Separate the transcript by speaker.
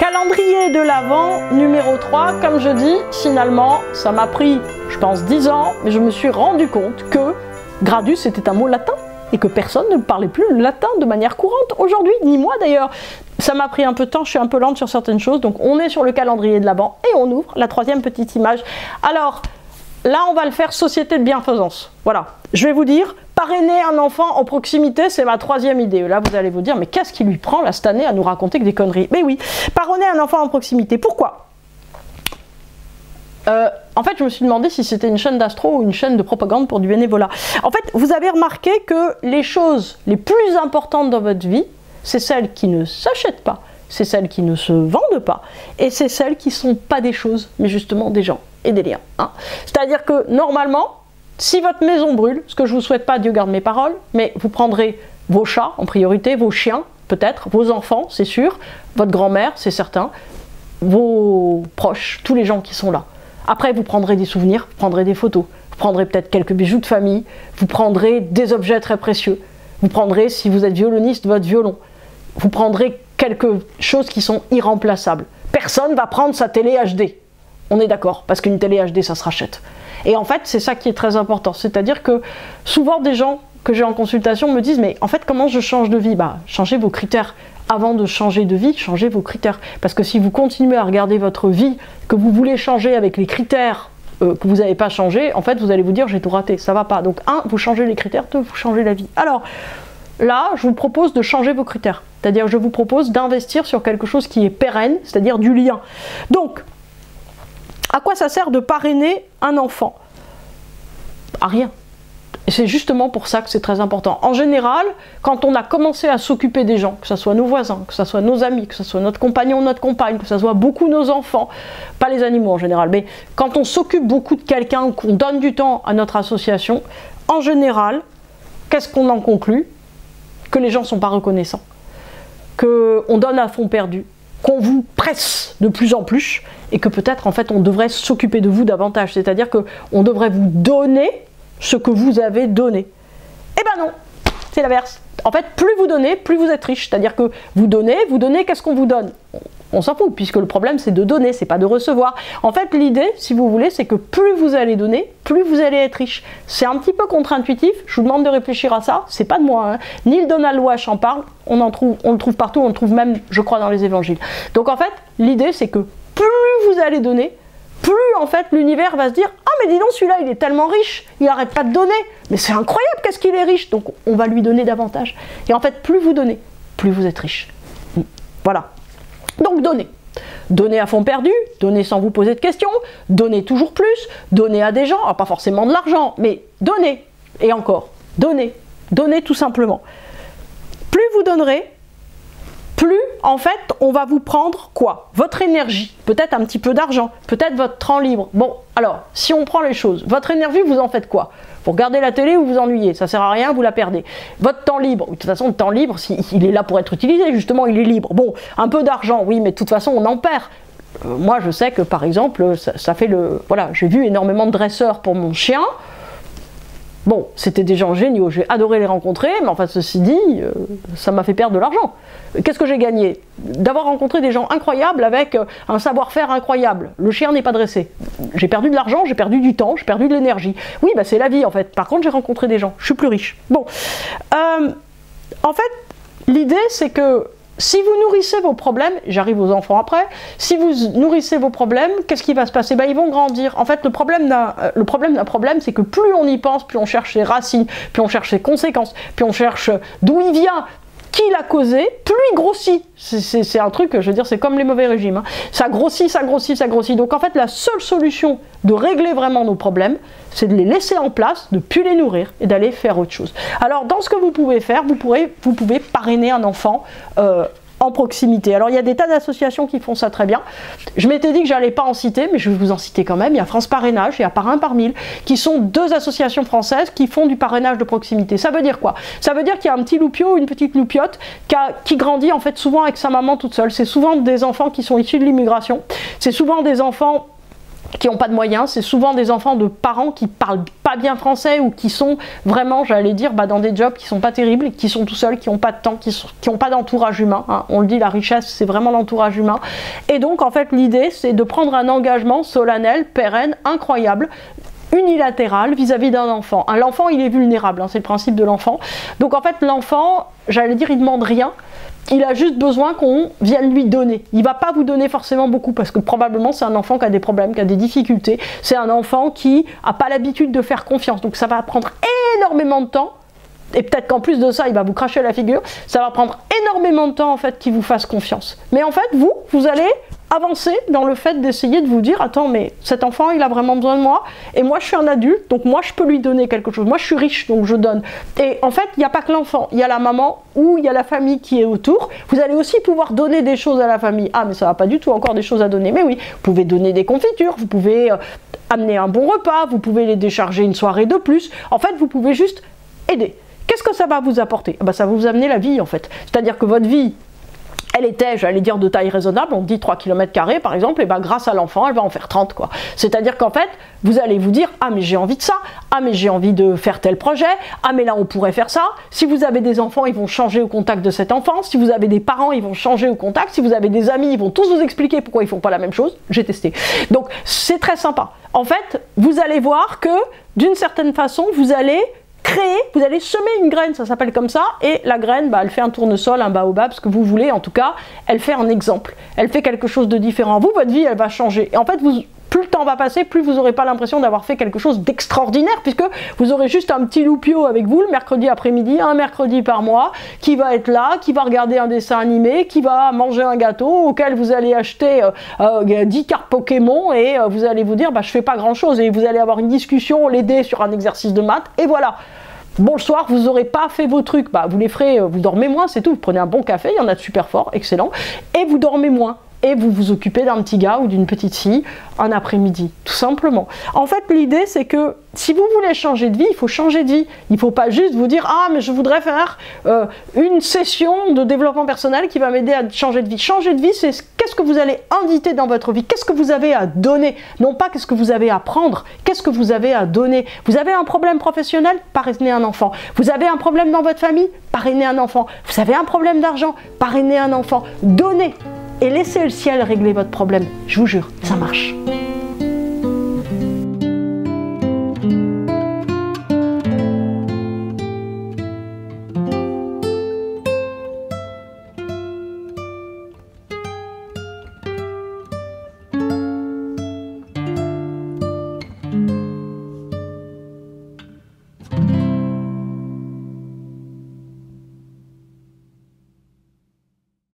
Speaker 1: Calendrier de l'Avent numéro 3, comme je dis, finalement, ça m'a pris, je pense, 10 ans, mais je me suis rendu compte que gradus était un mot latin et que personne ne parlait plus le latin de manière courante aujourd'hui, ni moi d'ailleurs. Ça m'a pris un peu de temps, je suis un peu lente sur certaines choses, donc on est sur le calendrier de l'Avent et on ouvre la troisième petite image. Alors, là on va le faire société de bienfaisance. Voilà, je vais vous dire, parrainer un enfant en proximité, c'est ma troisième idée. Là vous allez vous dire, mais qu'est-ce qui lui prend là cette année à nous raconter que des conneries? Mais oui, parrainer un enfant en proximité, pourquoi? En fait, je me suis demandé si c'était une chaîne d'astro ou une chaîne de propagande pour du bénévolat. En fait, vous avez remarqué que les choses les plus importantes dans votre vie, c'est celles qui ne s'achètent pas, c'est celles qui ne se vendent pas, et c'est celles qui ne sont pas des choses, mais justement des gens et des liens. Hein. C'est-à-dire que normalement, si votre maison brûle, ce que je ne vous souhaite pas, Dieu garde mes paroles, mais vous prendrez vos chats en priorité, vos chiens peut-être, vos enfants, c'est sûr, votre grand-mère, c'est certain, vos proches, tous les gens qui sont là. Après, vous prendrez des souvenirs, vous prendrez des photos, vous prendrez peut-être quelques bijoux de famille, vous prendrez des objets très précieux, vous prendrez, si vous êtes violoniste, votre violon, vous prendrez quelque chose qui sont irremplaçables. Personne ne va prendre sa télé HD, on est d'accord, parce qu'une télé HD, ça se rachète. Et en fait, c'est ça qui est très important, c'est-à-dire que souvent des gens que j'ai en consultation me disent, mais en fait, comment je change de vie? Bah, changez vos critères. Avant de changer de vie, changez vos critères. Parce que si vous continuez à regarder votre vie, que vous voulez changer avec les critères que vous n'avez pas changé, en fait, vous allez vous dire, j'ai tout raté, ça va pas. Donc, 1, vous changez les critères, 2, vous changez la vie. Alors, là, je vous propose de changer vos critères. C'est-à-dire, je vous propose d'investir sur quelque chose qui est pérenne, c'est-à-dire du lien. Donc, à quoi ça sert de parrainer un enfant? À rien. Et c'est justement pour ça que c'est très important. En général, quand on a commencé à s'occuper des gens, que ce soit nos voisins, que ce soit nos amis, que ce soit notre compagnon, notre compagne, que ce soit beaucoup nos enfants, pas les animaux en général, mais quand on s'occupe beaucoup de quelqu'un ou qu'on donne du temps à notre association, en général, qu'est-ce qu'on en conclut? Que les gens ne sont pas reconnaissants, qu'on donne à fond perdu, qu'on vous presse de plus en plus, et que peut-être en fait on devrait s'occuper de vous davantage, c'est-à-dire qu'on devrait vous donner ce que vous avez donné. Eh ben non, c'est l'inverse. En fait, plus vous donnez, plus vous êtes riche. C'est-à-dire que vous donnez, qu'est-ce qu'on vous donne? On s'en fout, puisque le problème c'est de donner, c'est pas de recevoir. En fait, l'idée, si vous voulez, c'est que plus vous allez donner, plus vous allez être riche. C'est un petit peu contre-intuitif, je vous demande de réfléchir à ça, c'est pas de moi, hein. Neil Donald Walsch en parle, on le trouve partout, on le trouve même, je crois, dans les évangiles. Donc en fait, l'idée c'est que plus vous allez donner, plus en fait l'univers va se dire, ah mais dis donc celui-là il est tellement riche, il n'arrête pas de donner, mais c'est incroyable qu'est-ce qu'il est riche, donc on va lui donner davantage. Et en fait plus vous donnez, plus vous êtes riche. Voilà. Donc donnez. Donnez à fond perdu, donnez sans vous poser de questions, donnez toujours plus, donnez à des gens, alors pas forcément de l'argent, mais donnez. Et encore, donnez. Donnez tout simplement. Plus vous donnerez, plus, en fait, on va vous prendre quoi? Votre énergie, peut-être un petit peu d'argent, peut-être votre temps libre. Bon, alors, si on prend les choses, votre énergie, vous en faites quoi? Vous regardez la télé ou vous ennuyez, ça sert à rien, vous la perdez. Votre temps libre, de toute façon, le temps libre, il est là pour être utilisé, justement, il est libre. Bon, un peu d'argent, oui, mais de toute façon, on en perd. Moi, je sais que, par exemple, ça fait le... Voilà, j'ai vu énormément de dresseurs pour mon chien. Bon, c'était des gens géniaux, j'ai adoré les rencontrer, mais enfin, ceci dit, ça m'a fait perdre de l'argent. Qu'est-ce que j'ai gagné? D'avoir rencontré des gens incroyables avec un savoir-faire incroyable. Le chien n'est pas dressé. J'ai perdu de l'argent, j'ai perdu du temps, j'ai perdu de l'énergie. Oui, bah c'est la vie en fait. Par contre, j'ai rencontré des gens, je suis plus riche. Bon, en fait, l'idée c'est que si vous nourrissez vos problèmes, j'arrive aux enfants après, si vous nourrissez vos problèmes, qu'est-ce qui va se passer? Ben, ils vont grandir. En fait, le problème d'un problème, c'est que plus on y pense, plus on cherche ses racines, plus on cherche ses conséquences, plus on cherche d'où il vient, qui l'a causé, plus il grossit. C'est un truc, je veux dire, c'est comme les mauvais régimes. Hein. Ça grossit, ça grossit, ça grossit. Donc en fait, la seule solution de régler vraiment nos problèmes, c'est de les laisser en place, de ne plus les nourrir et d'aller faire autre chose. Alors dans ce que vous pouvez faire, vous pouvez parrainer un enfant en proximité. Alors il y a des tas d'associations qui font ça très bien. Je m'étais dit que j'allais pas en citer, mais je vais vous en citer quand même. Il y a France Parrainage, il y a Parrain par 1000, qui sont deux associations françaises qui font du parrainage de proximité. Ça veut dire quoi? Ça veut dire qu'il y a un petit loupio ou une petite loupiote qui grandit en fait souvent avec sa maman toute seule. C'est souvent des enfants qui sont issus de l'immigration. C'est souvent des enfants qui n'ont pas de moyens, c'est souvent des enfants de parents qui parlent pas bien français ou qui sont vraiment, j'allais dire, dans des jobs qui sont pas terribles, qui sont tout seuls, qui n'ont pas de temps, qui n'ont pas d'entourage humain. Hein. On le dit, la richesse, c'est vraiment l'entourage humain. Et donc, en fait, l'idée, c'est de prendre un engagement solennel, pérenne, incroyable, unilatéral vis-à-vis d'un enfant. L'enfant, il est vulnérable, hein, c'est le principe de l'enfant. Donc, en fait, l'enfant, j'allais dire, il ne demande rien. Il a juste besoin qu'on vienne lui donner. Il ne va pas vous donner forcément beaucoup parce que probablement c'est un enfant qui a des problèmes, qui a des difficultés. C'est un enfant qui n'a pas l'habitude de faire confiance. Donc ça va prendre énormément de temps. Et peut-être qu'en plus de ça, il va vous cracher à la figure. Ça va prendre énormément de temps en fait qu'il vous fasse confiance. Mais en fait, vous allez avancer dans le fait d'essayer de vous dire attends, mais cet enfant, il a vraiment besoin de moi. Et moi, je suis un adulte, donc moi, je peux lui donner quelque chose. Moi, je suis riche, donc je donne. Et en fait, il n'y a pas que l'enfant. Il y a la maman ou il y a la famille qui est autour. Vous allez aussi pouvoir donner des choses à la famille. Ah, mais ça va pas du tout encore des choses à donner. Mais oui, vous pouvez donner des confitures, vous pouvez amener un bon repas, vous pouvez les décharger une soirée de plus. En fait, vous pouvez juste aider. Qu'est-ce que ça va vous apporter? Ça va vous amener la vie en fait. C'est-à-dire que votre vie, elle était, j'allais dire, de taille raisonnable, on dit 3 km² par exemple, et grâce à l'enfant, elle va en faire 30 quoi. C'est-à-dire qu'en fait, vous allez vous dire, ah mais j'ai envie de ça, ah mais j'ai envie de faire tel projet, ah mais là on pourrait faire ça. Si vous avez des enfants, ils vont changer au contact de cet enfant, si vous avez des parents, ils vont changer au contact, si vous avez des amis, ils vont tous vous expliquer pourquoi ils font pas la même chose, j'ai testé. Donc c'est très sympa. En fait, vous allez voir que d'une certaine façon, vous allez créer, vous allez semer une graine, ça s'appelle comme ça, et la graine, elle fait un tournesol, un baobab, ce que vous voulez, en tout cas, elle fait un exemple, elle fait quelque chose de différent. Vous, votre vie, elle va changer. Et en fait, plus le temps va passer, plus vous n'aurez pas l'impression d'avoir fait quelque chose d'extraordinaire, puisque vous aurez juste un petit loupio avec vous le mercredi après-midi, un mercredi par mois, qui va être là, qui va regarder un dessin animé, qui va manger un gâteau, auquel vous allez acheter 10 cartes Pokémon, et vous allez vous dire, je fais pas grand-chose, et vous allez avoir une discussion, l'aider sur un exercice de maths, et voilà. Bon, le soir, vous n'aurez pas fait vos trucs, vous les ferez, vous dormez moins, c'est tout. Vous prenez un bon café, il y en a de super fort, excellent, et vous dormez moins. Et vous vous occupez d'un petit gars ou d'une petite fille un après-midi, tout simplement. En fait, l'idée, c'est que si vous voulez changer de vie, il faut changer de vie. Il ne faut pas juste vous dire « Ah, mais je voudrais faire une session de développement personnel qui va m'aider à changer de vie. » Changer de vie, c'est qu'est-ce que vous allez inviter dans votre vie, qu'est-ce que vous avez à donner, non pas qu'est-ce que vous avez à prendre, qu'est-ce que vous avez à donner. Vous avez un problème professionnel, parrainez un enfant. Vous avez un problème dans votre famille, parrainez un enfant. Vous avez un problème d'argent, parrainez un enfant. Donnez et laissez le ciel régler votre problème. Je vous jure, ça marche.